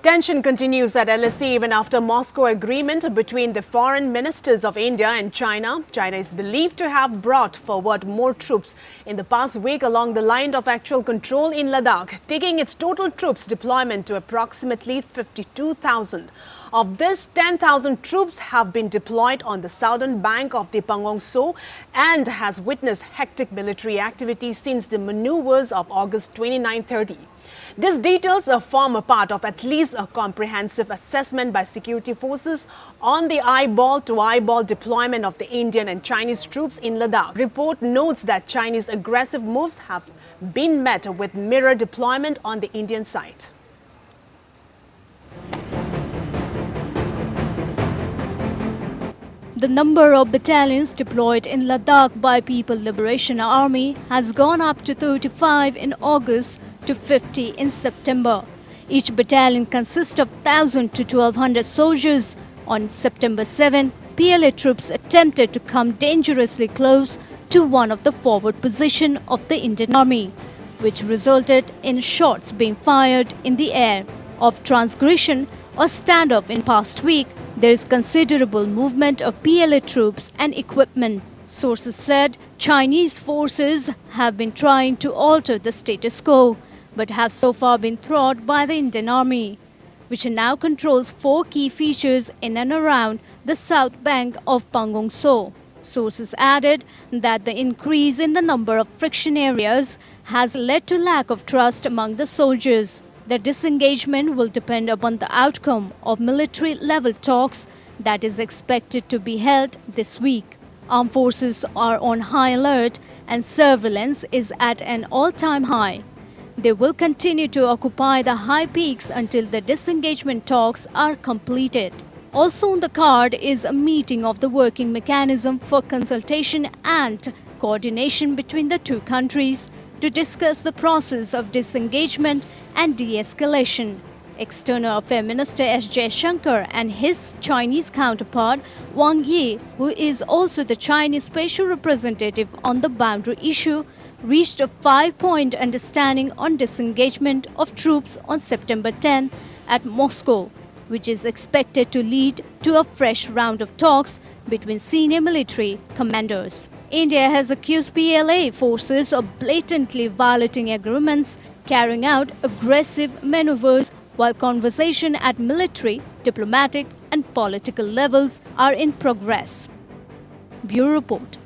Tension continues at LSE even after Moscow agreement between the foreign ministers of India and China. China is believed to have brought forward more troops in the past week along the line of actual control in Ladakh, taking its total troops deployment to approximately 52,000. Of this, 10,000 troops have been deployed on the southern bank of the Pangong Tso and has witnessed hectic military activity since the manoeuvres of August 29-30. These details form a part of at least a comprehensive assessment by security forces on the eyeball-to-eyeball deployment of the Indian and Chinese troops in Ladakh. Report notes that Chinese aggressive moves have been met with mirror deployment on the Indian side. The number of battalions deployed in Ladakh by People Liberation Army has gone up to 35 in August to 50 in September. Each battalion consists of 1,000 to 1,200 soldiers. On September 7, PLA troops attempted to come dangerously close to one of the forward positions of the Indian Army, which resulted in shots being fired in the air. Of transgression or standoff in past week, there is considerable movement of PLA troops and equipment. Sources said Chinese forces have been trying to alter the status quo, but have so far been thwarted by the Indian Army, which now controls 4 key features in and around the south bank of Pangong Tso. Sources added that the increase in the number of friction areas has led to lack of trust among the soldiers. The disengagement will depend upon the outcome of military-level talks that is expected to be held this week. Armed forces are on high alert and surveillance is at an all-time high. They will continue to occupy the high peaks until the disengagement talks are completed. Also on the card is a meeting of the working mechanism for consultation and coordination between the two countries to discuss the process of disengagement and de-escalation. External Affairs Minister S. Jaishankar and his Chinese counterpart Wang Yi, who is also the Chinese special representative on the boundary issue, reached a 5-point understanding on disengagement of troops on September 10 at Moscow, which is expected to lead to a fresh round of talks between senior military commanders. India has accused PLA forces of blatantly violating agreements, carrying out aggressive maneuvers, while conversations at military, diplomatic and political levels are in progress. Bureau Report.